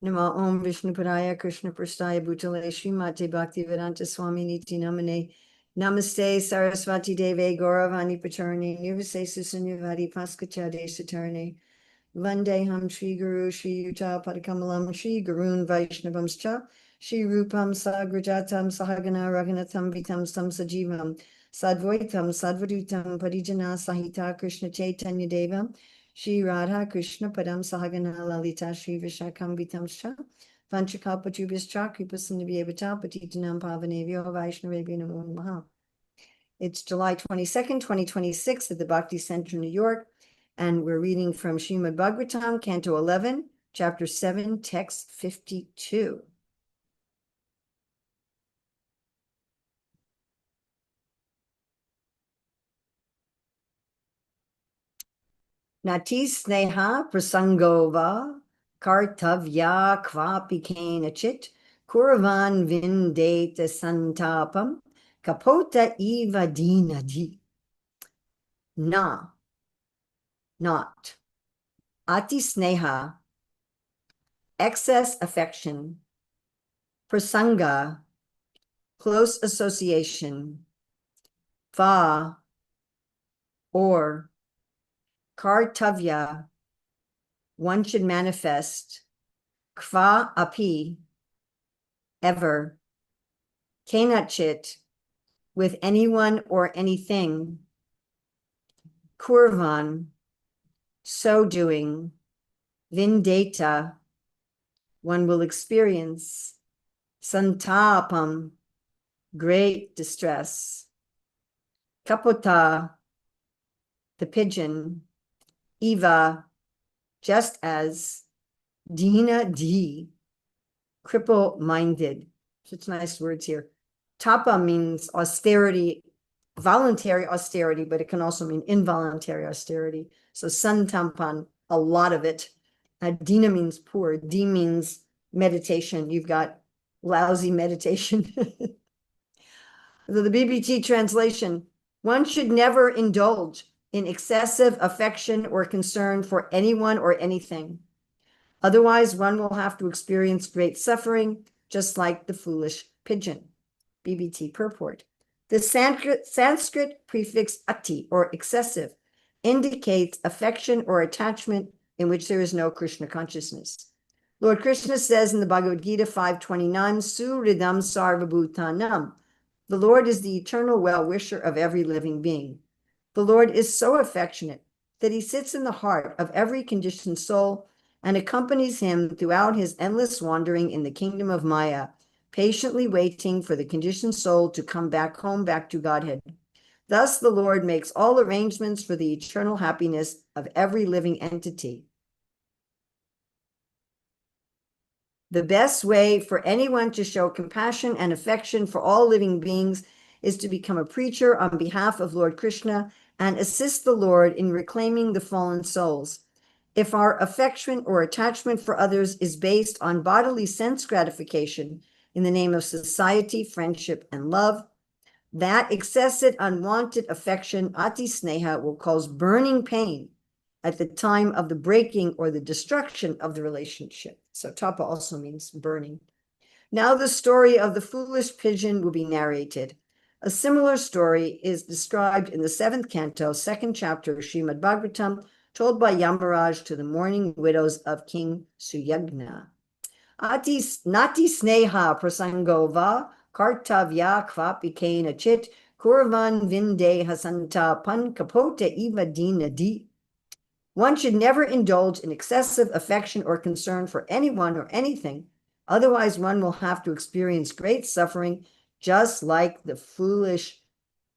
Nama Om Vishnu Padaya Krishna Prastaya Bhutale Srimate Bhaktivedanta Swami Niti Namane Namaste Saraswati Deve Gauravani Pacharani Nivase Susanyavadi Paskachade Satarne Vandeham Shri Guru Shri Yuta Padakamalam Shri Gurun Vaishnavamscha Shri Rupam Sagrajatam Sahagana Raghunatham Vitam Sam Sajivam Sadvaitam Sadvadutam Parijana Sahita Krishna Chaitanya Devam Shri Radha Krishna Padam Sahagana Lalita Shri Vishakam Vitamscha Vanchakalpatubhyascha Kripasindhavyevacha Patitanam Pavanevyo Vaishnavebhyo Namo Namaha. It's July 22nd, 2026 at the Bhakti Center, New York, and we're reading from Srimad Bhagavatam, Canto 11, Chapter 7, Text 52. Nati sneha prasangova kartavya kvapi kenachit kuravan vindeta santapam kapota eva dinadi. Na, not. Ati sneha, excess affection. Prasanga, close association. Va, or. Kartavya, one should manifest. Kva api, ever. Kenachit, with anyone or anything. Kurvan, so doing. Vindeta, one will experience. Santapam, great distress. Kapota, the pigeon. Eva, just as. Dina di, cripple-minded. Such nice words here. Tapa means austerity, voluntary austerity, but it can also mean involuntary austerity. So santampan, a lot of it. Dina means poor. D means meditation. You've got lousy meditation. So the BBT translation, one should never indulge in excessive affection or concern for anyone or anything. Otherwise, one will have to experience great suffering, just like the foolish pigeon. BBT purport. The Sanskrit prefix ati, or excessive, indicates affection or attachment in which there is no Krishna consciousness. Lord Krishna says in the Bhagavad Gita 5:29, Suridam sarvabhutanam. The Lord is the eternal well-wisher of every living being. The Lord is so affectionate that he sits in the heart of every conditioned soul and accompanies him throughout his endless wandering in the kingdom of Maya, patiently waiting for the conditioned soul to come back home, back to Godhead. Thus, the Lord makes all arrangements for the eternal happiness of every living entity. The best way for anyone to show compassion and affection for all living beings is to become a preacher on behalf of Lord Krishna and assist the Lord in reclaiming the fallen souls. If our affection or attachment for others is based on bodily sense gratification in the name of society, friendship, and love, that excessive unwanted affection, ati sneha, will cause burning pain at the time of the breaking or the destruction of the relationship. So tapa also means burning. Now the story of the foolish pigeon will be narrated. A similar story is described in the 7th canto, 2nd chapter of Srimad Bhagavatam, told by Yamaraj to the mourning widows of King Suyagna. Nati sneha prasangova kartavya kvapi kena chit kurvan vinde hasanta pan kapote eva dina di. One should never indulge in excessive affection or concern for anyone or anything. Otherwise, one will have to experience great suffering, just like the foolish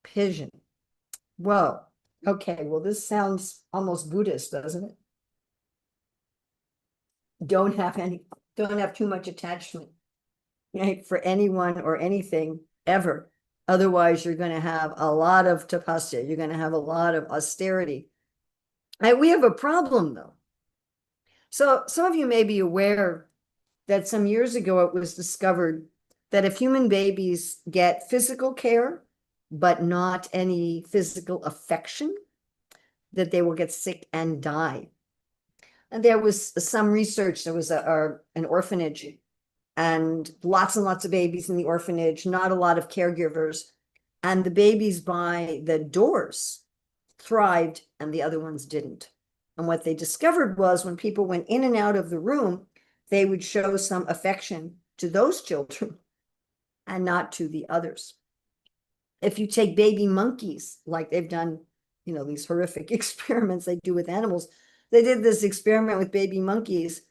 pigeon. Whoa. Okay, well, this sounds almost Buddhist, doesn't it? Don't have too much attachment, right, for anyone or anything ever. Otherwise, you're going to have a lot of tapasya. You're going to have a lot of austerity. And we have a problem, though. So some of you may be aware that some years ago it was discovered that if human babies get physical care, but not any physical affection, that they will get sick and die. And there was some research, there was an orphanage and lots of babies in the orphanage, not a lot of caregivers. And the babies by the doors thrived and the other ones didn't. And what they discovered was when people went in and out of the room, they would show some affection to those children and not to the others. If you take baby monkeys, like they've done, these horrific experiments they do with animals, they did this experiment with baby monkeys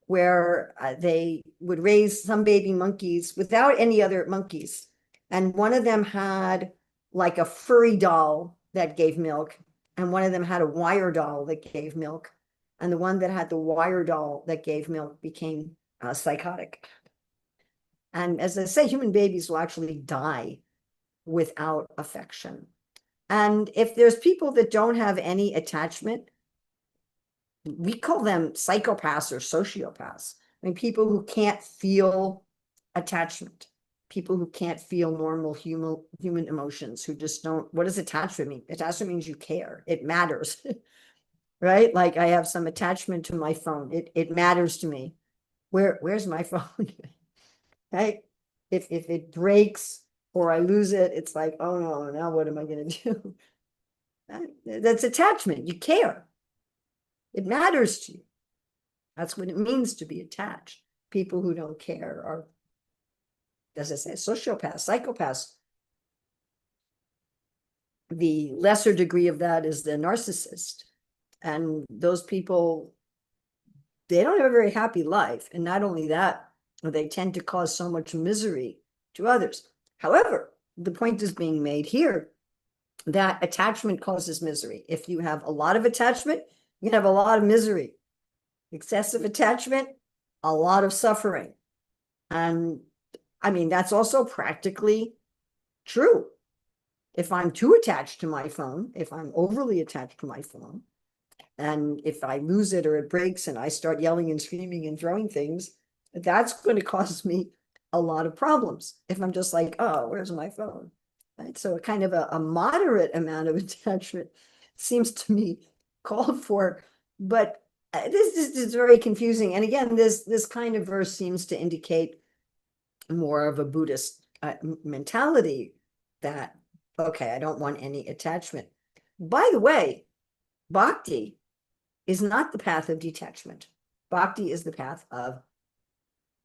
where they would raise some baby monkeys without any other monkeys. And one of them had like a furry doll that gave milk, and one of them had a wire doll that gave milk. And the one that had the wire doll that gave milk became psychotic. And as I say, human babies will actually die without affection. And if there's people that don't have any attachment, we call them psychopaths or sociopaths. I mean, people who can't feel attachment, people who can't feel normal human emotions, who just don't. What does attachment mean? Attachment means you care. It matters, right? Like I have some attachment to my phone. It matters to me. Where's my phone? Right? If it breaks or I lose it, it's like, oh no, now what am I going to do? That's attachment. You care. It matters to you. That's what it means to be attached. People who don't care are, as I say, sociopaths, psychopaths. The lesser degree of that is the narcissist. And those people, they don't have a very happy life. And not only that, they tend to cause so much misery to others. However, the point is being made here that attachment causes misery. If you have a lot of attachment, you have a lot of misery. Excessive attachment, a lot of suffering. And I mean, that's also practically true. If I'm too attached to my phone, if I'm overly attached to my phone, and if I lose it or it breaks and I start yelling and screaming and throwing things, that's going to cause me a lot of problems. If I'm just like, oh, where's my phone? Right? So a kind of a moderate amount of attachment seems to me called for, but this is very confusing. And again, this kind of verse seems to indicate more of a Buddhist mentality that, okay, I don't want any attachment. By the way, bhakti is not the path of detachment. Bhakti is the path of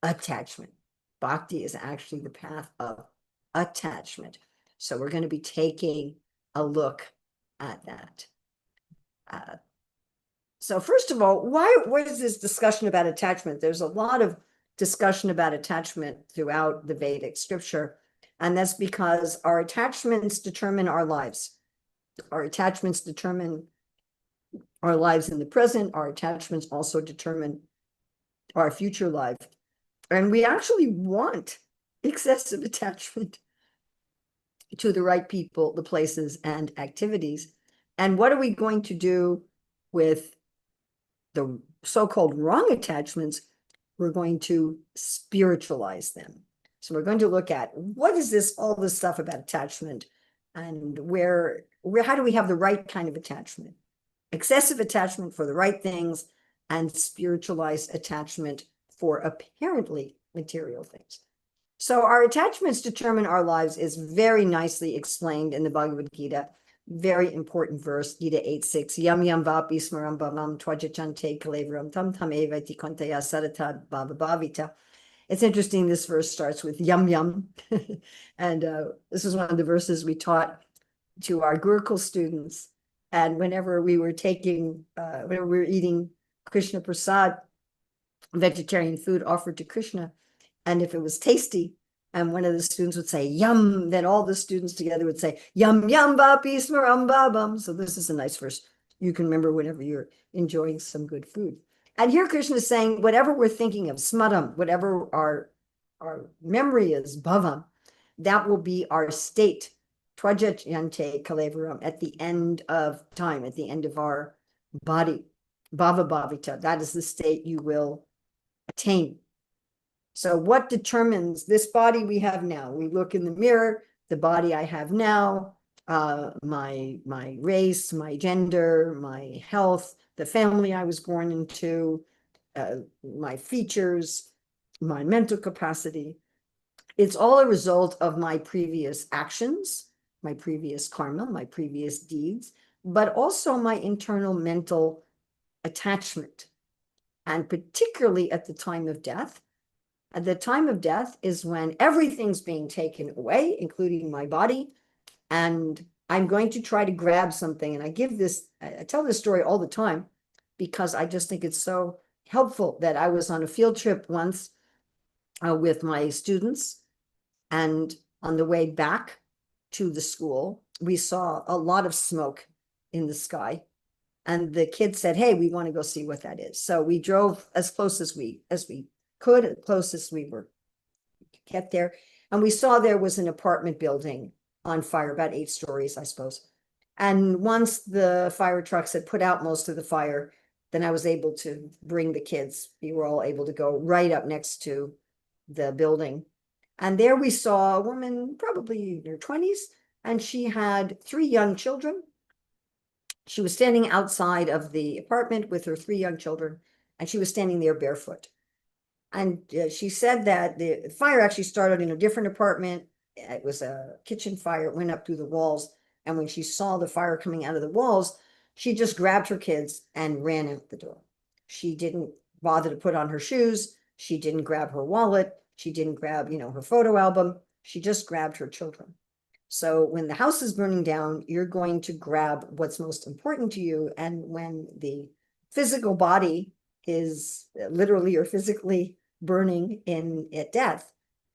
attachment. Bhakti is actually the path of attachment. So we're going to be taking a look at that. So first of all, what is this discussion about attachment? There's a lot of discussion about attachment throughout the Vedic scripture, and that's because our attachments determine our lives. Our attachments determine our lives in the present. Our attachments also determine our future life. And we actually want excessive attachment to the right people, the places, and activities. And what are we going to do with the so-called wrong attachments? We're going to spiritualize them. So we're going to look at what is all this stuff about attachment, and how do we have the right kind of attachment? Excessive attachment for the right things, and spiritualized attachment for apparently material things. So our attachments determine our lives is very nicely explained in the Bhagavad Gita. Very important verse, Gita 8:6. Yam yam vapi smaram bhavam twajachante kalevaram tam tam evati kontaya sarata bhavavavita. It's interesting, this verse starts with yum yum. And this is one of the verses we taught to our Gurukul students. And whenever we were eating Krishna Prasad, vegetarian food offered to Krishna, and if it was tasty, and one of the students would say yum, then all the students together would say yum yum vapi smaram babam. So this is a nice verse you can remember whenever you're enjoying some good food. And here Krishna is saying whatever we're thinking of, smaram, whatever our memory is, bhavam, that will be our state, twajayante kalevaram, at the end of time, at the end of our body, bhava bhavita, that is the state you will attain. So what determines this body we have now? We look in the mirror, the body I have now, my race, my gender, my health, the family I was born into, my features, my mental capacity. It's all a result of my previous actions, my previous karma, my previous deeds, but also my internal mental attachment. And particularly at the time of death. At the time of death is when everything's being taken away, including my body. And I'm going to try to grab something. And I tell this story all the time because I just think it's so helpful. That I was on a field trip once with my students. And on the way back to the school, we saw a lot of smoke in the sky. And the kids said, hey, we want to go see what that is. So we drove as close as we could, as close as we were get there. And we saw there was an apartment building on fire, about 8 stories, I suppose. And once the fire trucks had put out most of the fire, then I was able to bring the kids. We were all able to go right up next to the building. And there we saw a woman, probably in her 20s, and she had 3 young children. She was standing outside of the apartment with her 3 young children, and she was standing there barefoot. And she said that the fire actually started in a different apartment. It was a kitchen fire. It went up through the walls. And when she saw the fire coming out of the walls, she just grabbed her kids and ran out the door. She didn't bother to put on her shoes. She didn't grab her wallet. She didn't grab, her photo album. She just grabbed her children. So when the house is burning down, you're going to grab what's most important to you. And when the physical body is literally or physically burning at death,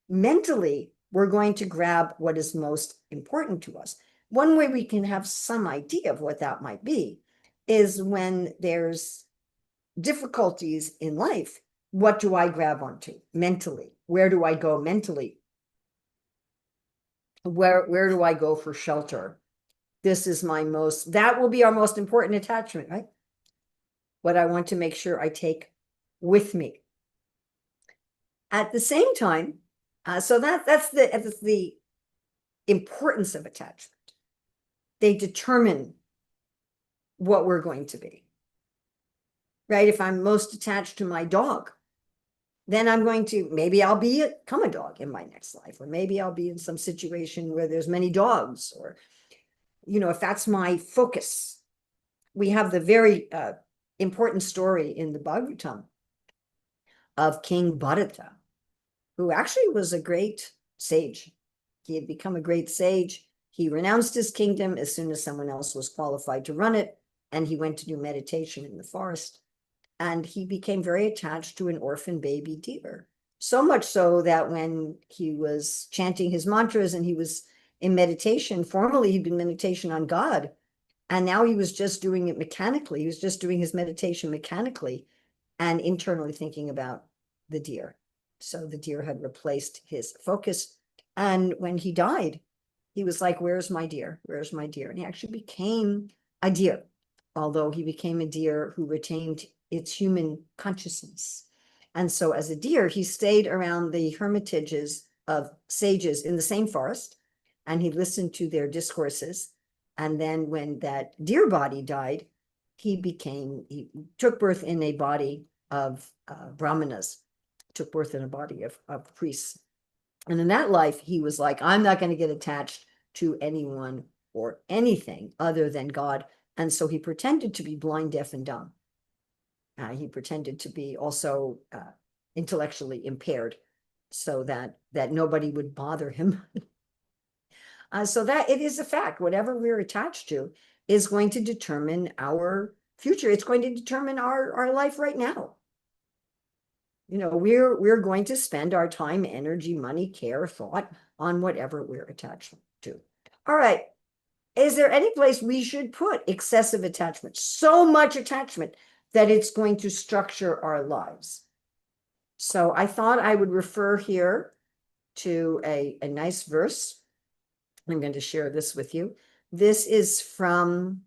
mentally, we're going to grab what is most important to us. One way we can have some idea of what that might be is when there's difficulties in life. What do I grab onto mentally? Where do I go mentally? Where do I go for shelter? That will be our most important attachment, right? What I want to make sure I take with me. At the same time, so that's the importance of attachment. They determine what we're going to be, right? If I'm most attached to my dog, then maybe I'll become a dog in my next life, or maybe I'll be in some situation where there's many dogs, or, if that's my focus. We have the very important story in the Bhagavatam of King Bharata, who actually was a great sage. He had become a great sage. He renounced his kingdom as soon as someone else was qualified to run it, and he went to do meditation in the forest. And he became very attached to an orphan baby deer. So much so that when he was chanting his mantras and he was in meditation, formerly he'd been meditation on God, and now he was just doing it mechanically. He was just doing his meditation mechanically and internally thinking about the deer. So the deer had replaced his focus. And when he died, he was like, where's my deer? Where's my deer? And he actually became a deer, although he became a deer who retained its human consciousness. And so as a deer, he stayed around the hermitages of sages in the same forest, and he listened to their discourses. And then when that deer body died, he took birth in a body of brahmanas, took birth in a body of priests. And in that life, he was like, I'm not going to get attached to anyone or anything other than God. And so he pretended to be blind, deaf, and dumb. He pretended to be also intellectually impaired so that nobody would bother him. So that it is a fact. Whatever we're attached to is going to determine our future. It's going to determine our life right now. We're going to spend our time, energy, money, care, thought on whatever we're attached to. All right. Is there any place we should put excessive attachment? So much attachment that it's going to structure our lives. So I thought I would refer here to a nice verse. I'm going to share this with you. This is from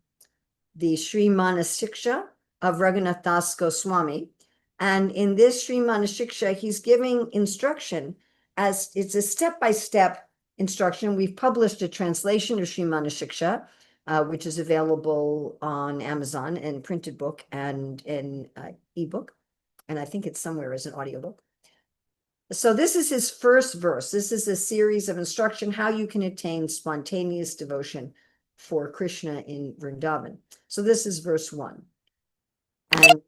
the Sri Manasiksha of Raghunath Das Goswami. And in this Sri Manasiksha, he's giving instruction as it's a step-by-step instruction. We've published a translation of Sri Manasiksha, which is available on Amazon in printed book and in ebook. And I think it's somewhere as an audiobook. So this is his first verse. This is a series of instruction how you can attain spontaneous devotion for Krishna in Vrindavan. So this is verse 1. And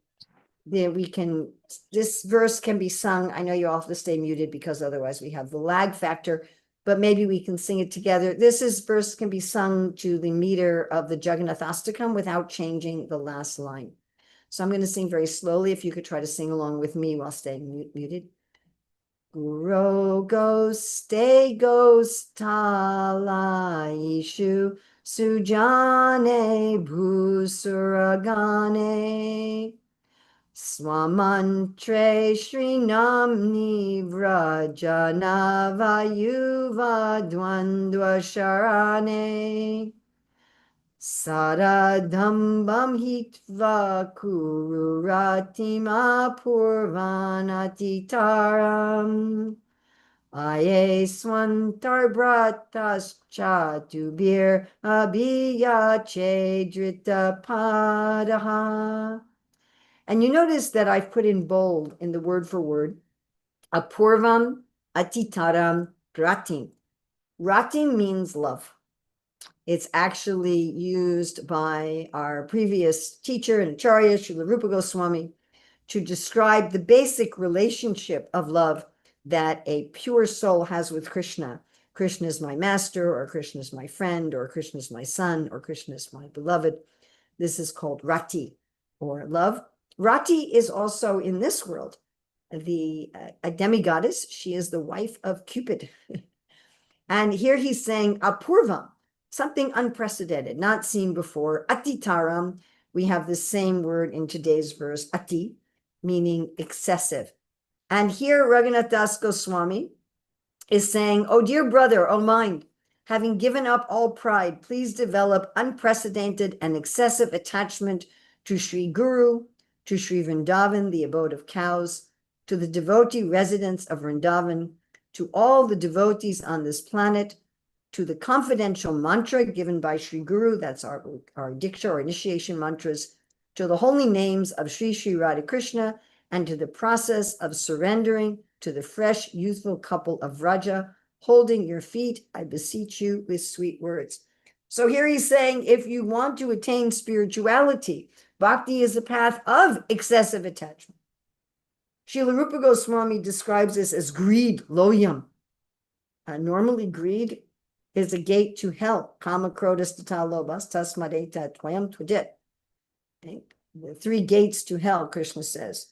then this verse can be sung. I know you all have to stay muted because otherwise we have the lag factor, but maybe we can sing it together. Verse can be sung to the meter of the Jagannathastakam without changing the last line. So I'm going to sing very slowly. If you could try to sing along with me while staying muted. Guro stay talaishu sujane bhusuragane swamantre shrinamni vrajanavayuva dvandva sharane saradhambam hitva kururatim apurvanatitaram aye swantar bratas chatubir abhiyache drita padaha. And you notice that I've put in bold in the word for word, apurvam atitaram ratim. Ratim means love. It's actually used by our previous teacher and acharya, Srila Rupa Goswami, to describe the basic relationship of love that a pure soul has with Krishna. Krishna is my master, or Krishna is my friend, or Krishna is my son, or Krishna is my beloved. This is called rati, or love. Rati is also in this world a demigoddess. She is the wife of Cupid. And here he's saying apurvam, something unprecedented, not seen before. Atitaram, we have the same word in today's verse, ati, meaning excessive. And here Raghunath Das Goswami is saying, oh dear brother, oh mind, having given up all pride, please develop unprecedented and excessive attachment to Sri Guru, to Sri Vrindavan, the abode of cows, to the devotee residents of Vrindavan, to all the devotees on this planet, to the confidential mantra given by Sri Guru, that's our Diksha or initiation mantras, to the holy names of Sri Sri Radha Krishna, and to the process of surrendering to the fresh, youthful couple of Vraja, holding your feet, I beseech you, with sweet words. So here he's saying, if you want to attain spirituality, bhakti is a path of excessive attachment. Srila Rupa Goswami describes this as greed, loyam. Normally, greed is a gate to hell. Kama, krodha, stata, lobhas, tasmadeta, tvayam, tvajit. The 3 gates to hell, Krishna says.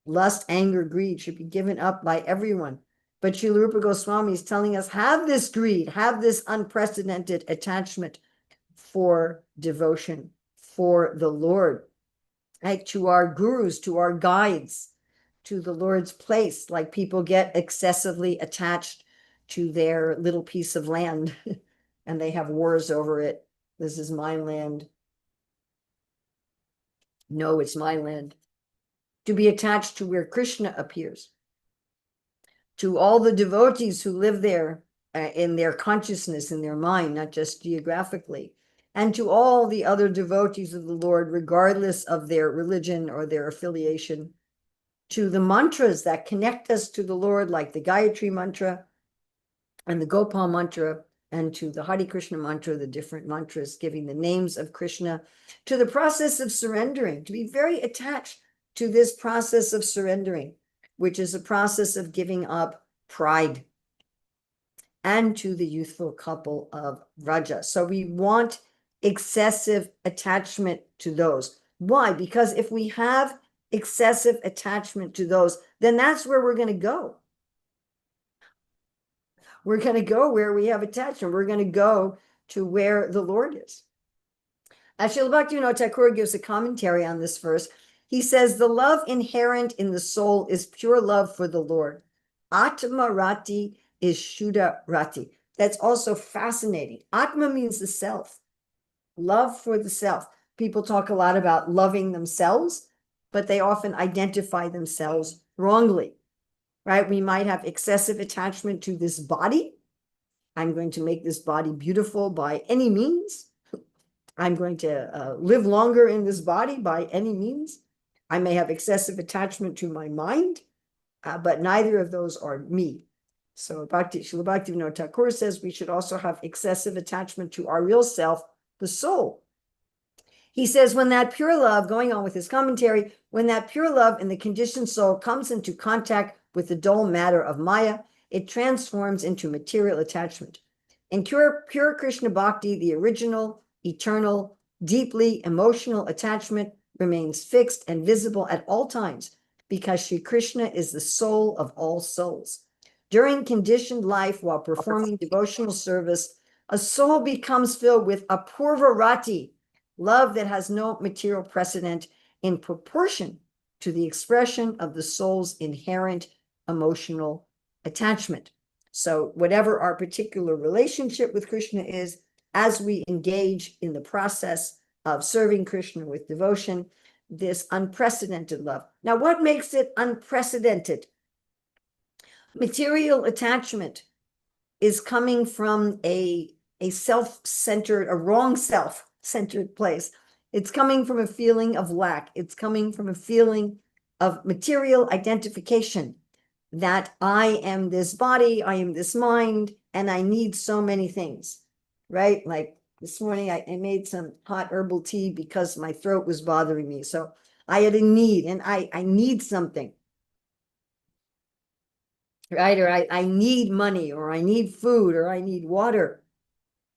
Lust, anger, greed should be given up by everyone. But Srila Rupa Goswami is telling us, have this greed, have this unprecedented attachment for devotion, for the Lord, right? To our gurus, to our guides, to the Lord's place, like people get excessively attached to their little piece of land and they have wars over it. This is my land. No, it's my land. To be attached to where Krishna appears, to all the devotees who live there in their consciousness, in their mind, not just geographically, and to all the other devotees of the Lord, regardless of their religion or their affiliation, to the mantras that connect us to the Lord, like the Gayatri mantra and the Gopal mantra, and to the Hare Krishna mantra, the different mantras giving the names of Krishna, to the process of surrendering, to be very attached to this process of surrendering, which is a process of giving up pride, and to the youthful couple of Vraja. So we want excessive attachment to those. Why? Because if we have excessive attachment to those, then that's where we're going to go. We're going to go where we have attachment. We're going to go to where the Lord is. Srila Bhaktivinoda Thakur gives a commentary on this verse. He says, the love inherent in the soul is pure love for the Lord. Atma Rati is Shuddha Rati. That's also fascinating. Atma means the self. Love for the self. People talk a lot about loving themselves, but they often identify themselves wrongly, right? We might have excessive attachment to this body. I'm going to make this body beautiful by any means. I'm going to live longer in this body by any means. I may have excessive attachment to my mind, but neither of those are me. So Srila Bhaktivinoda Thakur says we should also have excessive attachment to our real self, the soul. He says, when that pure love, going on with his commentary, when that pure love in the conditioned soul comes into contact with the dull matter of Maya, it transforms into material attachment. In pure Krishna Bhakti, the original, eternal, deeply emotional attachment remains fixed and visible at all times because Sri Krishna is the soul of all souls. During conditioned life, while performing devotional service, a soul becomes filled with apurva rati, love that has no material precedent, in proportion to the expression of the soul's inherent emotional attachment. So whatever our particular relationship with Krishna is, as we engage in the process of serving Krishna with devotion, this unprecedented love. Now, what makes it unprecedented? Material attachment is coming from a self-centered, a wrong self-centered place. It's coming from a feeling of lack. It's coming from a feeling of material identification, that I am this body, I am this mind, and I need so many things, right? Like this morning, I made some hot herbal tea because my throat was bothering me. So I had a need, and I need something, right? Or I need money, or I need food, or I need water.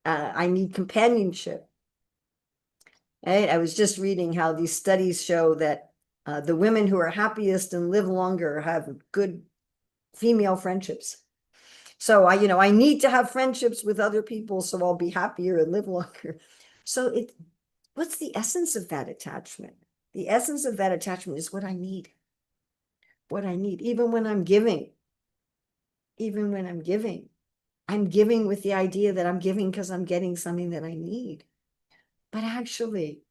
I need companionship. Right? I was just reading how these studies show that the women who are happiest and live longer have good female friendships. So I need to have friendships with other people so I'll be happier and live longer. So what's the essence of that attachment? The essence of that attachment is what I need. What I need, even when I'm giving. Even when I'm giving with the idea that I'm giving because I'm getting something that I need. But actually,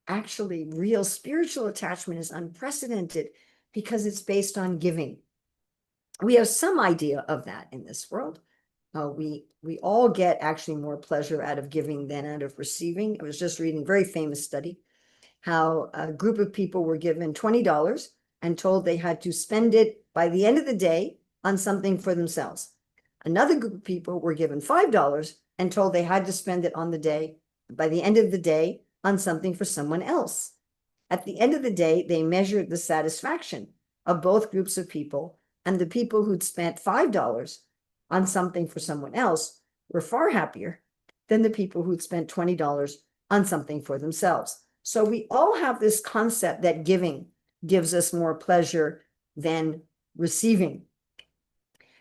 real spiritual attachment is unprecedented because it's based on giving. We have some idea of that in this world. We all get actually more pleasure out of giving than out of receiving. I was just reading a very famous study, how a group of people were given $20 and told they had to spend it by the end of the day on something for themselves. Another group of people were given $5 and told they had to spend it by the end of the day on something for someone else. At the end of the day, they measured the satisfaction of both groups of people, and the people who'd spent $5 on something for someone else were far happier than the people who'd spent $20 on something for themselves. So we all have this concept that giving gives us more pleasure than receiving.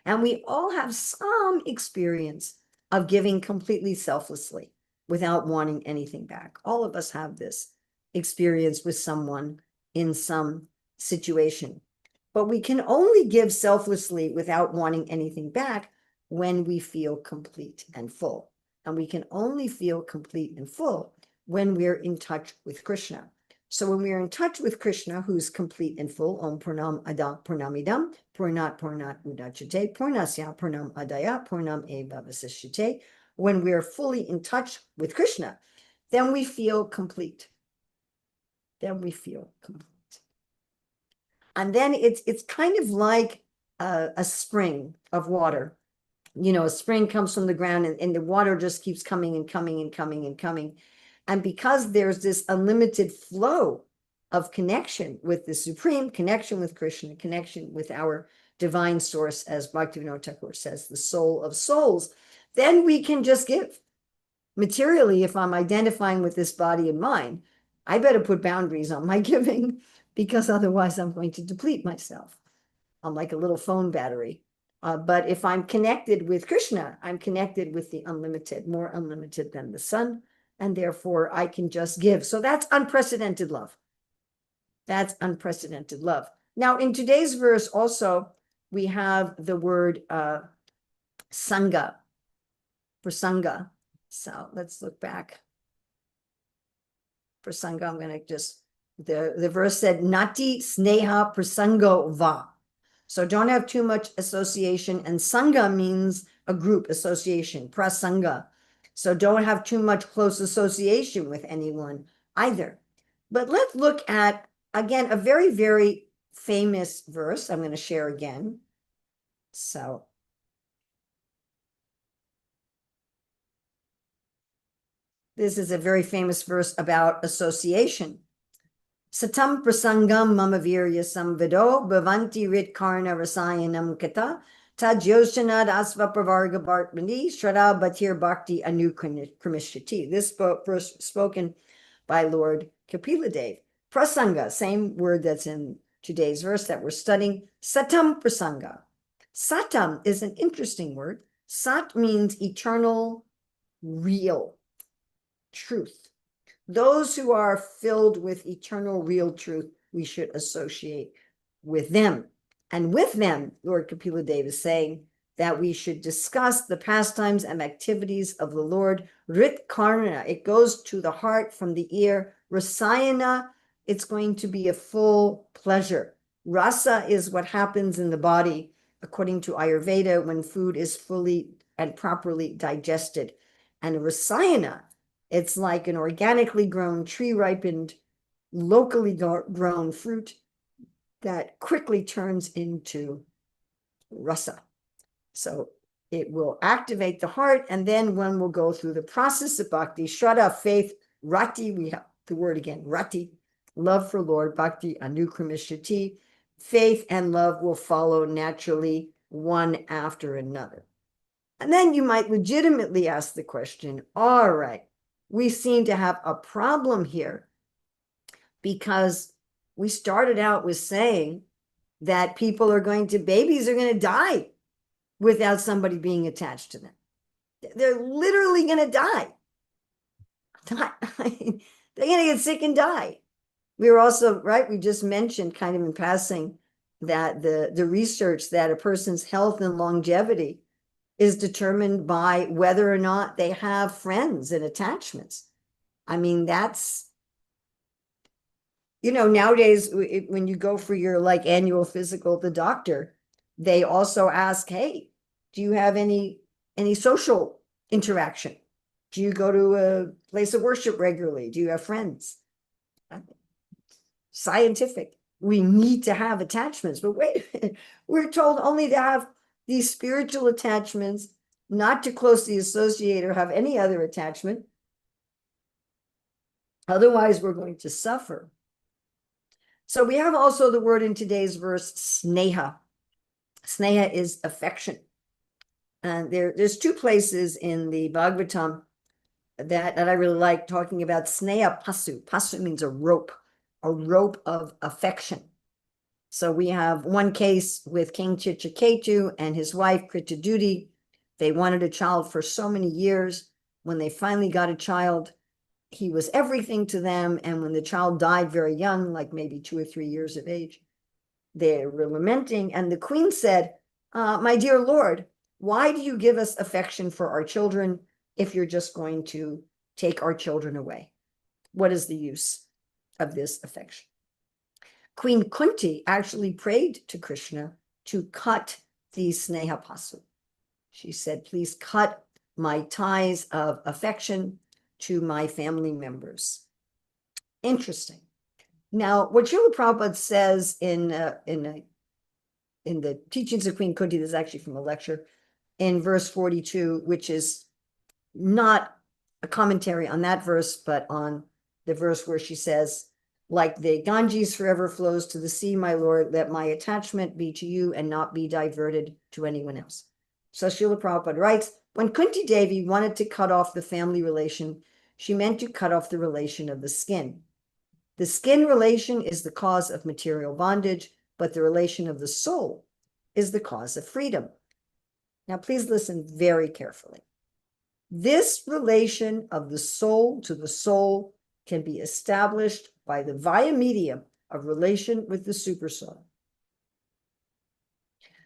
And we all have some experience of giving completely selflessly without wanting anything back. All of us have this experience with someone in some situation. But we can only give selflessly without wanting anything back when we feel complete and full. And we can only feel complete and full when we're in touch with Krishna. So when we are in touch with Krishna, who's complete and full, Om Purnam Ada Purnamidam, Purnat Udachate, Purnasya Purnam Adaya, Purnam Eva Vasishyate. When we are fully in touch with Krishna, then we feel complete. Then we feel complete. And then it's kind of like a spring of water. A spring comes from the ground and the water just keeps coming and coming and coming and coming. And because there's this unlimited flow of connection with the Supreme, connection with Krishna, connection with our divine source, as Bhaktivinoda Thakur says, the soul of souls, then we can just give. Materially, if I'm identifying with this body and mind, I better put boundaries on my giving, because otherwise I'm going to deplete myself. I'm like a little phone battery. But if I'm connected with Krishna, I'm connected with the unlimited, more unlimited than the sun, and therefore I can just give. So that's unprecedented love. That's unprecedented love. Now, in today's verse also, we have the word sangha, for sangha. So let's look back. For sangha, I'm going to just, the verse said, nati sneha prasango va. So don't have too much association. And sangha means a group, association, prasanga. So don't have too much close association with anyone either. But let's look at, again, a very, very famous verse I'm going to share again. So this is a very famous verse about association. Satam prasangam mama virya samvido bhavanti rit karna rasayanam kata tajyoshanad asva pravarga bhartmani shraddha bhatir bhakti anu kramishati. This verse spoken by Lord Kapila Dev. Prasanga, same word that's in today's verse that we're studying. Satam prasanga. Satam is an interesting word. Sat means eternal, real, truth. Those who are filled with eternal, real truth, we should associate with them. And with them, Lord Kapila Dev is saying that we should discuss the pastimes and activities of the Lord. Rit Karna, it goes to the heart from the ear. Rasayana, it's going to be a full pleasure. Rasa is what happens in the body, according to Ayurveda, when food is fully and properly digested. And Rasayana, it's like an organically grown, tree-ripened, locally grown fruit that quickly turns into rasa. So it will activate the heart, and then one will go through the process of bhakti, shraddha, faith, rati, we have the word again, rati, love for Lord, bhakti, anukramishati, faith and love will follow naturally, one after another. And then you might legitimately ask the question, all right, we seem to have a problem here because we started out with saying that babies are going to die without somebody being attached to them. They're literally going to die. They're going to get sick and die. We were also, right, we just mentioned kind of in passing that the research that a person's health and longevity is determined by whether or not they have friends and attachments. I mean, that's, nowadays when you go for your annual physical at the doctor, they also ask, hey, do you have any social interaction? Do you go to a place of worship regularly? Do you have friends? Scientific. We need to have attachments, but wait, we're told only to have these spiritual attachments, not to closely associate or have any other attachment. Otherwise, we're going to suffer. So we have also the word in today's verse, sneha. Sneha is affection. And there's two places in the Bhagavatam that I really like talking about sneha pasu. Pasu means a rope of affection. So we have one case with King Chitraketu and his wife Kritaduti. They wanted a child for so many years. When they finally got a child, he was everything to them. And when the child died very young, like maybe 2 or 3 years of age, they were lamenting. And the queen said, my dear Lord, why do you give us affection for our children if you're just going to take our children away? What is the use of this affection? Queen Kunti actually prayed to Krishna to cut the sneha pasu. She said, please cut my ties of affection to my family members. Interesting. Now, what Srila Prabhupada says in the teachings of Queen Kunti, this is actually from a lecture, in verse 42, which is not a commentary on that verse, but on the verse where she says, like the Ganges forever flows to the sea, my Lord, let my attachment be to you and not be diverted to anyone else. So Srila Prabhupada writes, when Kunti Devi wanted to cut off the family relation, she meant to cut off the relation of the skin. The skin relation is the cause of material bondage, but the relation of the soul is the cause of freedom. Now, please listen very carefully. This relation of the soul to the soul can be established by the via medium of relation with the supersoul.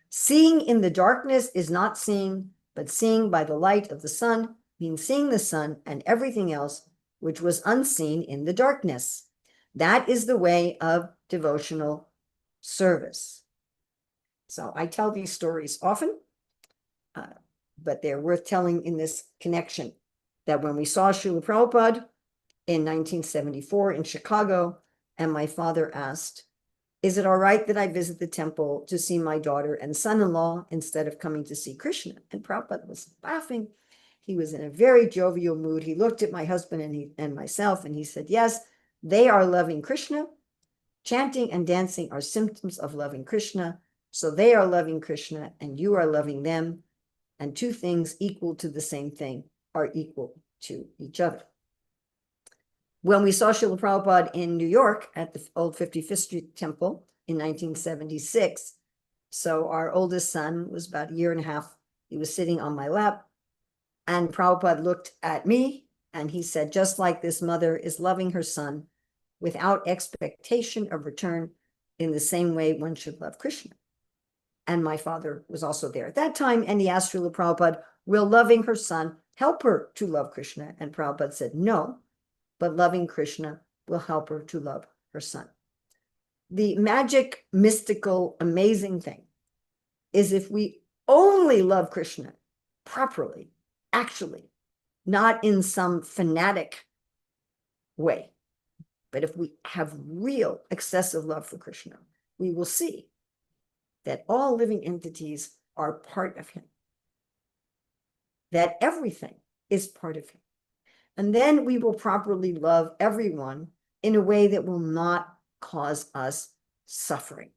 Seeing in the darkness is not seeing, but seeing by the light of the sun means seeing the sun and everything else which was unseen in the darkness. That is the way of devotional service. So I tell these stories often, but they're worth telling in this connection. that when we saw Srila Prabhupada in 1974 in Chicago, and my father asked, is it all right that I visit the temple to see my daughter and son-in-law instead of coming to see Krishna? And Prabhupada was laughing. He was in a very jovial mood. He looked at my husband and myself, and he said, yes, they are loving Krishna. Chanting and dancing are symptoms of loving Krishna. So they are loving Krishna, and you are loving them. And two things equal to the same thing are equal to each other. When we saw Srila Prabhupada in New York at the old 55th Street Temple in 1976, so our oldest son was about a year and a half. He was sitting on my lap, and Prabhupada looked at me, and he said, just like this mother is loving her son without expectation of return, in the same way one should love Krishna. And my father was also there at that time, and he asked Srila Prabhupada, will loving her son help her to love Krishna? And Prabhupada said, no, but loving Krishna will help her to love her son. The magic, mystical, amazing thing is if we only love Krishna properly, actually, not in some fanatic way, but if we have real excessive love for Krishna, we will see that all living entities are part of him, that everything is part of him. And then we will properly love everyone in a way that will not cause us suffering.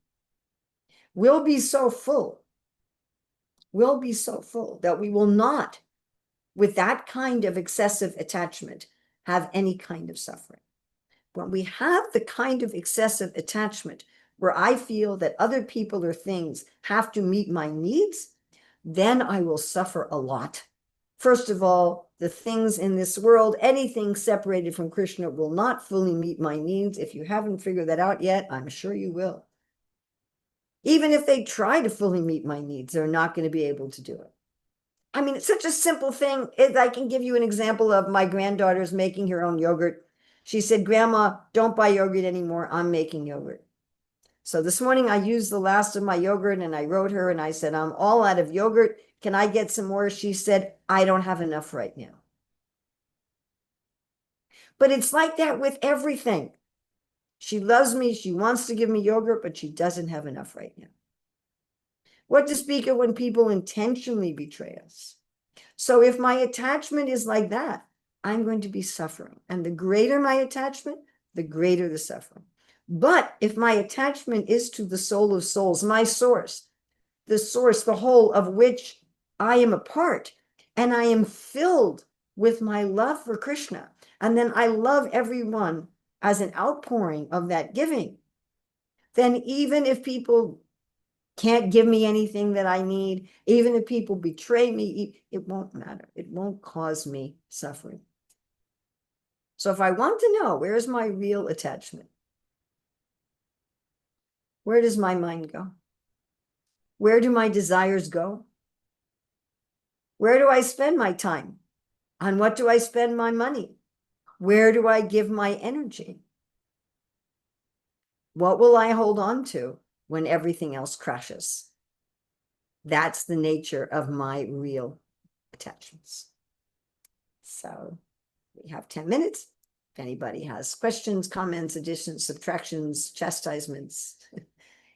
We'll be so full that we will not, with that kind of excessive attachment, have any kind of suffering. When we have the kind of excessive attachment where I feel that other people or things have to meet my needs, then I will suffer a lot. First of all, the things in this world, anything separated from Krishna will not fully meet my needs. If you haven't figured that out yet, I'm sure you will. Even if they try to fully meet my needs, they're not going to be able to do it. I mean, it's such a simple thing. I can give you an example of my granddaughter's making her own yogurt. She said, Grandma, don't buy yogurt anymore. I'm making yogurt. So this morning I used the last of my yogurt, and I wrote her and I said, I'm all out of yogurt. Can I get some more? She said, I don't have enough right now. But it's like that with everything. She loves me. She wants to give me yogurt, but she doesn't have enough right now. What to speak of when people intentionally betray us? So if my attachment is like that, I'm going to be suffering. And the greater my attachment, the greater the suffering. But if my attachment is to the soul of souls, my source, the whole of which I am a part, and I am filled with my love for Krishna, and then I love everyone as an outpouring of that giving, then even if people can't give me anything that I need, even if people betray me, it won't matter. It won't cause me suffering. So if I want to know, where's my real attachment? Where does my mind go? Where do my desires go? Where do I spend my time? On what do I spend my money? Where do I give my energy? What will I hold on to when everything else crashes? That's the nature of my real attachments. So we have 10 minutes. If anybody has questions, comments, additions, subtractions, chastisements,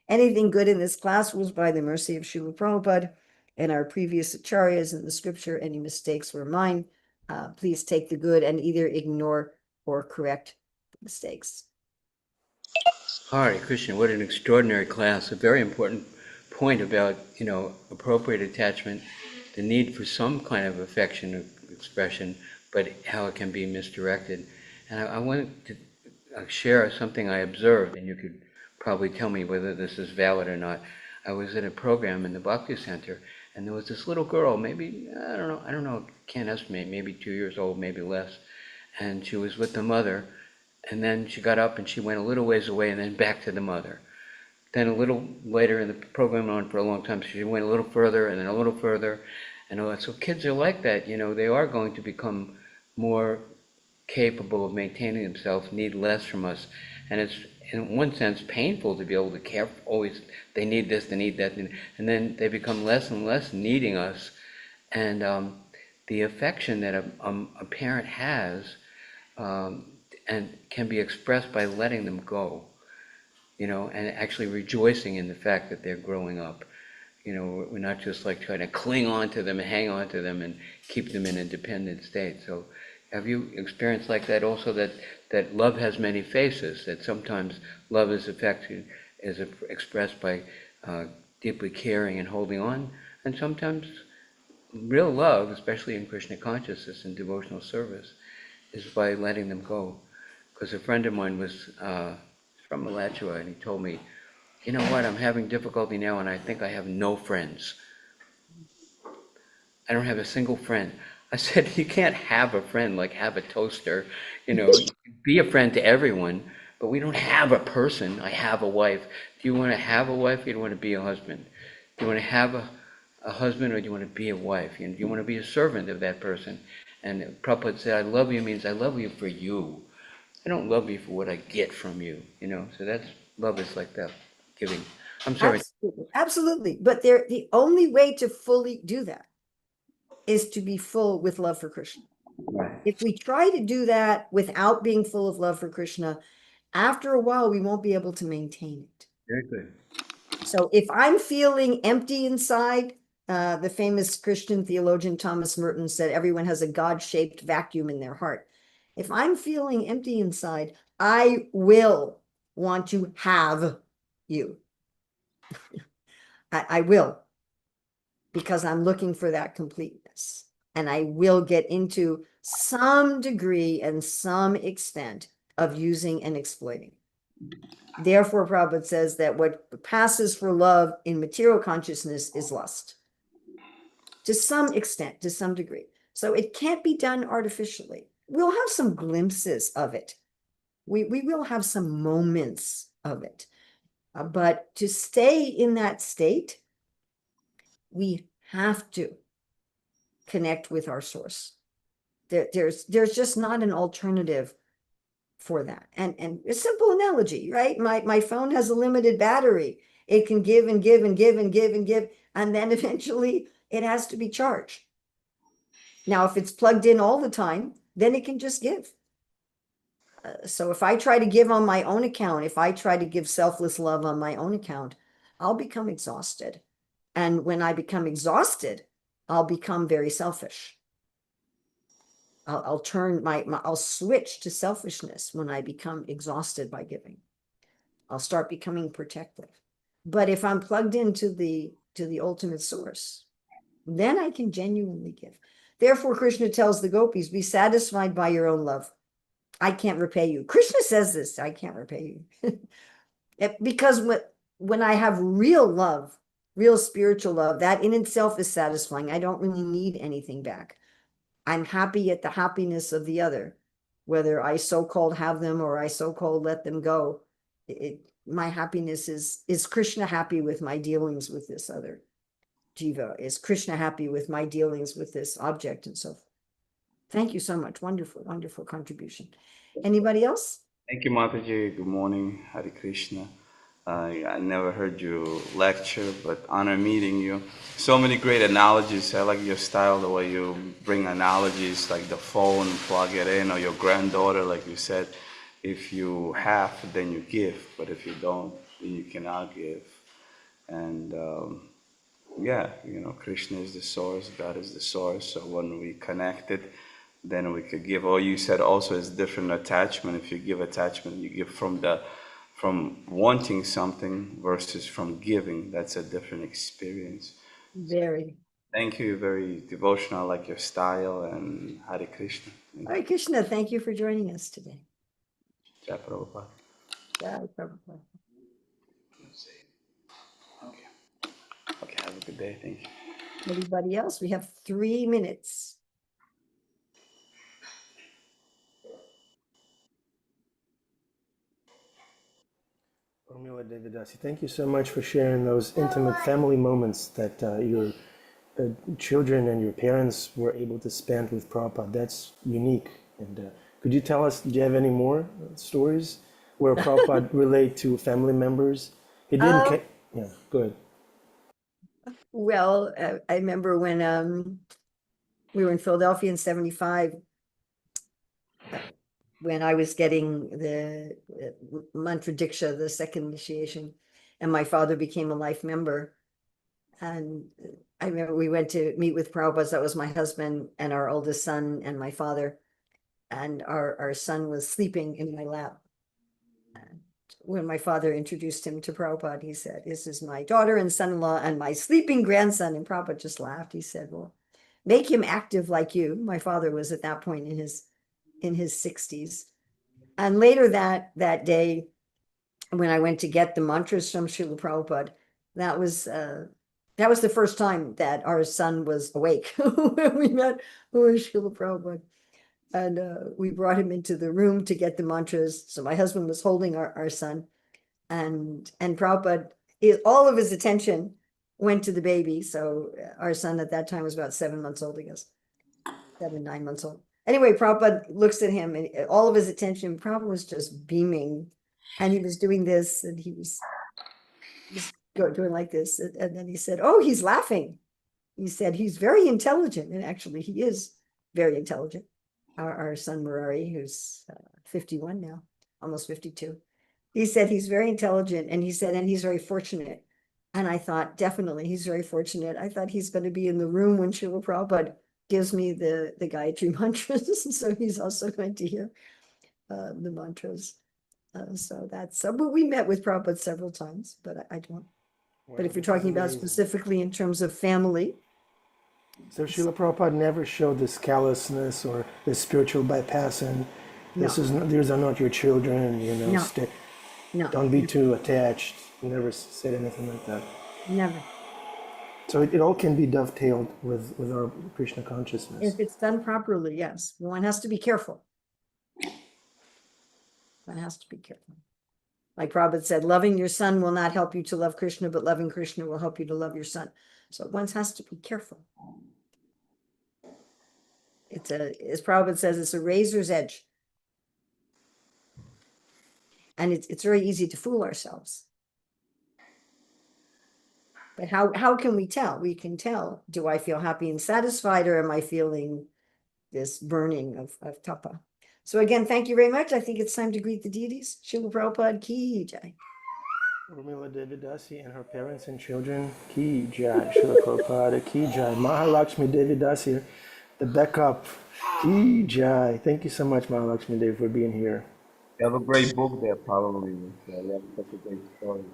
anything good in this class was by the mercy of Srila Prabhupada and our previous acharyas in the scripture. Any mistakes were mine. Please take the good and either ignore or correct the mistakes. Hare Krishna, what an extraordinary class. A very important point about, appropriate attachment, the need for some kind of affection expression, but how it can be misdirected. And I wanted to share something I observed, and you could probably tell me whether this is valid or not. I was in a program in the Bhakti Center, and there was this little girl, maybe, I don't know, can't estimate, maybe 2 years old, maybe less. And she was with the mother, and then she got up and she went a little ways away and then back to the mother. Then a little later in the program, went on for a long time, she went a little further and then a little further. And all that. So kids are like that, they are going to become more capable of maintaining themselves, need less from us. And it's, in one sense, painful to be able to care, always, they need this, they need that, and then they become less and less needing us. And the affection that a parent has, um, and can be expressed by letting them go, and actually rejoicing in the fact that they're growing up. We're not just like trying to cling on to them and hang on to them and keep them in a dependent state. So have you experienced like that also, that love has many faces, that sometimes love is affected, is expressed by uh, deeply caring and holding on, and sometimes real love, especially in Krishna consciousness and devotional service, is by letting them go. Because a friend of mine was from Alachua, and he told me, you know what, I'm having difficulty now, and I think I have no friends. I don't have a single friend. I said, you can't have a friend like have a toaster. You can be a friend to everyone, but we don't have a person. I have a wife. Do you want to have a wife, or do you want to be a husband? Do you want to have a husband, or do you want to be a wife? Do you want to be a servant of that person? And Prabhupada said, I love you means I love you for you. I don't love you for what I get from you. So that's, love is like that, giving. I'm sorry. Absolutely, absolutely. But the only way to fully do that is to be full with love for Krishna. Right. If we try to do that without being full of love for Krishna, after a while, we won't be able to maintain it. Very good. So if I'm feeling empty inside, the famous Christian theologian Thomas Merton said everyone has a God-shaped vacuum in their heart. If I'm feeling empty inside, I will want to have you. I will, because I'm looking for that completeness. And I will get into some degree and some extent of using and exploiting. Therefore, Prabhupada says that what passes for love in material consciousness is lust, to some extent, to some degree. So it can't be done artificially. We'll have some glimpses of it. We will have some moments of it. But to stay in that state, we have to connect with our source. There's just not an alternative for that. And a simple analogy, right? My phone has a limited battery. It can give and give and give and give and give, and then eventually it has to be charged. Now, if it's plugged in all the time, then it can just give. So if I try to give on my own account, if I try to give selfless love on my own account, I'll become exhausted. And when I become exhausted, I'll become very selfish. I'll turn I'll switch to selfishness when I become exhausted by giving. I'll start becoming protective. But if I'm plugged into the ultimate source, then I can genuinely give. Therefore, Krishna tells the gopis, be satisfied by your own love. I can't repay you. Krishna says this, I can't repay you. Because when I have real love, real spiritual love, that in itself is satisfying. I don't really need anything back. I'm happy at the happiness of the other, whether I so-called have them or I so-called let them go. My happiness is Krishna happy with my dealings with this other jiva? Is Krishna happy with my dealings with this object and so forth? Thank you so much. Wonderful, wonderful contribution. Anybody else? Thank you, Mataji. Good morning, Hare Krishna. I never heard you lecture, but honor meeting you. So many great analogies. I like your style, the way you bring analogies, like the phone, plug it in, or your granddaughter, like you said. If you have, then you give, but if you don't, then you cannot give. And yeah, Krishna is the source, God is the source. So when we connected, then we could give. Or you said also it's different attachment. If you give attachment, you give from wanting something versus from giving. That's a different experience. Very. Thank you. Very devotional. I like your style, and Hare Krishna. Hare Krishna, thank you for joining us today. Jai Prabhupada. Jai Prabhupada. Okay. Okay. Have a good day. Thank you. Anybody else? We have 3 minutes. Urmila Devidasi, thank you so much for sharing those intimate family moments that your children and your parents were able to spend with Prabhupada. That's unique. And could you tell us, do you have any more stories where Prabhupada relate to family members? He didn't. Yeah, go ahead. Well, I remember when we were in Philadelphia in 75 when I was getting the mantra diksha, the second initiation, and my father became a life member. And I remember we went to meet with Prabhupada. That was my husband and our oldest son and my father. And our son was sleeping in my lap. And when my father introduced him to Prabhupada, he said, "This is my daughter and son-in-law and my sleeping grandson." And Prabhupada just laughed. He said, "Well, make him active like you." My father was at that point in his 60s. And later that day, when I went to get the mantras from Srila Prabhupada, that was the first time that our son was awake when we met Srila Prabhupada. And we brought him into the room to get the mantras. So my husband was holding our son, and Prabhupada, all of his attention went to the baby. So our son at that time was about 7 months old, I guess, 7, 9 months old. Anyway, Prabhupada looks at him, and all of his attention, Prabhupada was just beaming, and he was doing this, and he was doing like this, and then he said, "Oh, he's laughing." He said, "He's very intelligent," and actually, he is very intelligent. Our son Murari, who's 51 now, almost 52. He said he's very intelligent, and he said, and he's very fortunate. And I thought, definitely, he's very fortunate. I thought he's going to be in the room when Srila Prabhupada gives me the Gayatri mantras. So he's also going to hear the mantras. So that's, but we met with Prabhupada several times, but I don't. Wow, but if you're this is talking about amazing. specifically in terms of family, So Srila Prabhupada never showed this callousness or this spiritual bypass, and this is not, these are not your children, you know. No. no, Don't be too attached. He never said anything like that. never. So it all can be dovetailed with our Krishna consciousness. If it's done properly, yes. One has to be careful. One has to be careful. Like Prabhupada said, loving your son will not help you to love Krishna, but loving Krishna will help you to love your son. So one has to be careful. It's as Prabhupada says, it's a razor's edge. And it's very easy to fool ourselves. But how can we tell? We can tell, do I feel happy and satisfied, or am I feeling this burning of tapa? So again, thank you very much. I think it's time to greet the deities. Srila Prabhupada ki jai. Urmila Devidasi and her parents and children, ki jai. Srila Prabhupada, ki jai. Mahalakshmi Devidasi, the backup, ki jai. Thank you so much, Mahalakshmi Devi, for being here. You have a great book there, probably. You have such a great story.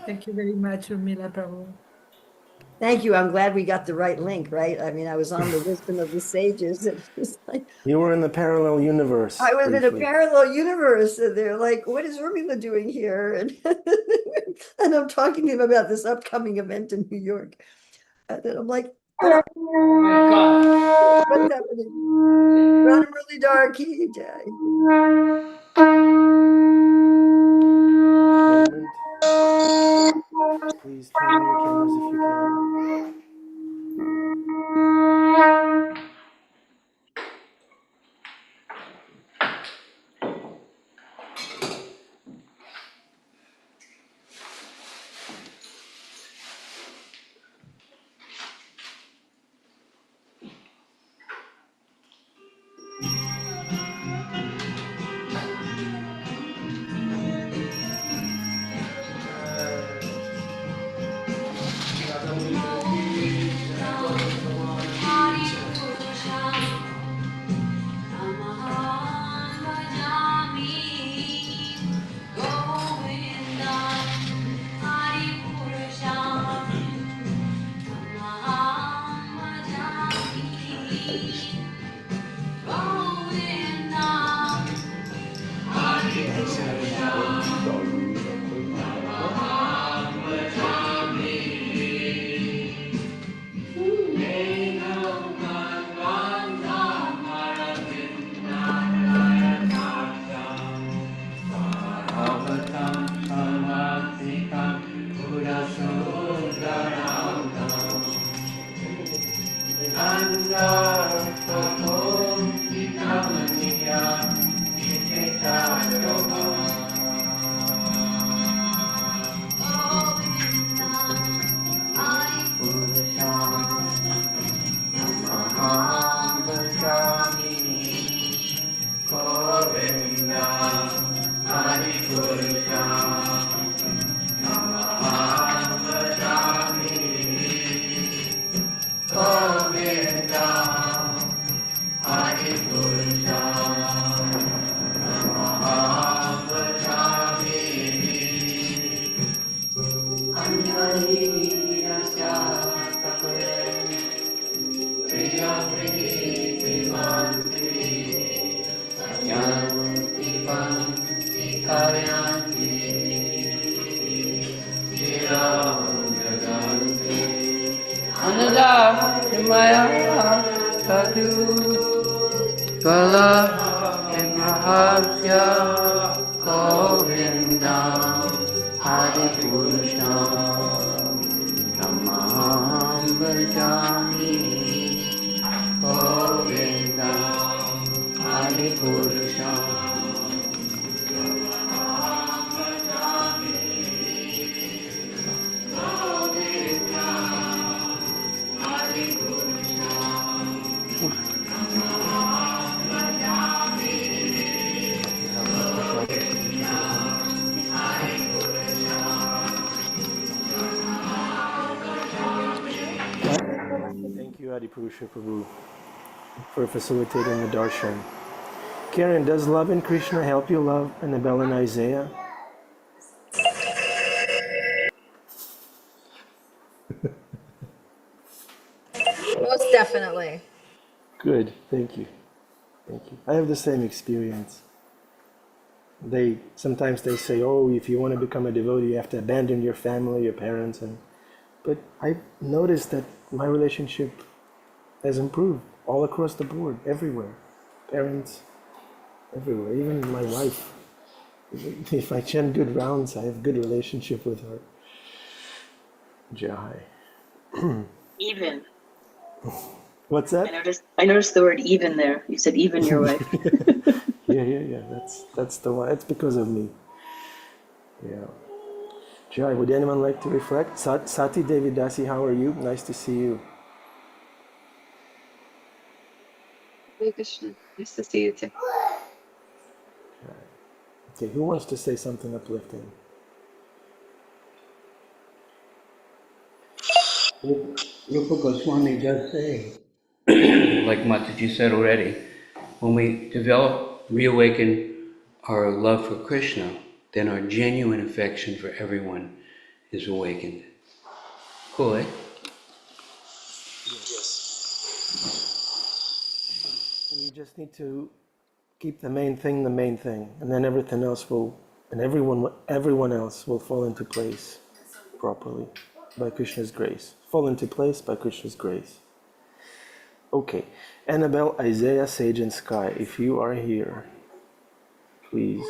Thank you very much, Urmila Prabhu. Thank you. I'm glad we got the right link, right? I mean, I was on the wisdom of the sages. It was like, You were in the parallel universe. I was in a briefly. parallel universe, and they're like, "What is Urmila doing here?" And and I'm talking to him about this upcoming event in New York. And then I'm like, "Oh my God, what's happening?" Ram really dark. Moment. Please turn on your cameras if you can. Maya Sadhu Svala Mahasya Govindam Hare Purusham Tamam Bhajami Govindam Hare Purusham. Thank you, Adipurusha Prabhu, for facilitating the darshan. Karen, does love in Krishna help you love Annabelle and Isaiah? Most definitely. Good, thank you. Thank you. I have the same experience. Sometimes they say, "Oh, if you want to become a devotee, you have to abandon your family, your parents," but I noticed that my relationship has improved all across the board, everywhere. Parents, everywhere. Even my wife. If I chant good rounds, I have good relationship with her. Jai. Even. What's that? I noticed the word even there. You said even your wife. Yeah. That's the one. It's because of me. Yeah. Jai, would anyone like to reflect? Sati Devi Dasi, how are you? Nice to see you. Hare Krishna. Nice to see you too. Okay, who wants to say something uplifting? Rupa Goswami just say, like Mataji said already, when we develop, reawaken our love for Krishna, then our genuine affection for everyone is awakened. Cool, eh? We just need to keep the main thing, and then everything else and everyone else will fall into place properly by Krishna's grace. Fall into place by Krishna's grace. Okay, Annabelle, Isaiah, Sage, and Sky, if you are here, please.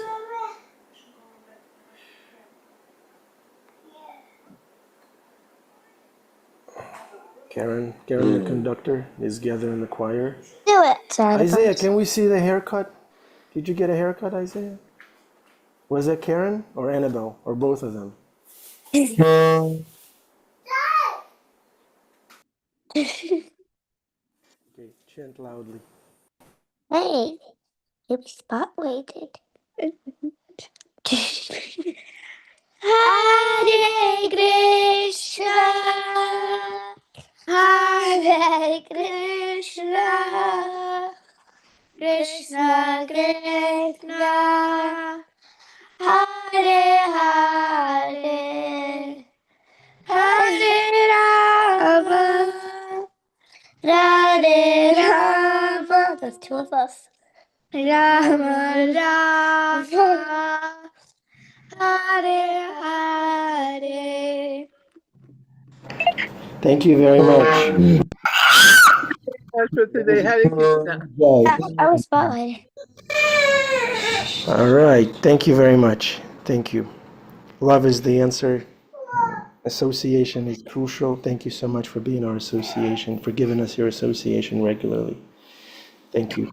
Karen, the conductor, is gathering the choir. Do it. Sorry. Isaiah, can we see the haircut? Did you get a haircut, Isaiah? Was that Karen or Annabelle or both of them? Okay, chant loudly. Hey, you're spotlighted. Hare Krishna, Hare Krishna, Krishna Krishna, Hare Hare, Hare Rama, Radhe Rama. That's two of us. Rama Rama, Hare Hare. Thank you very much. Today, Hare Krishna. I was spotlighted. All right. Thank you very much. Thank you. Love is the answer. Association is crucial. Thank you so much for being our association, for giving us your association regularly. Thank you.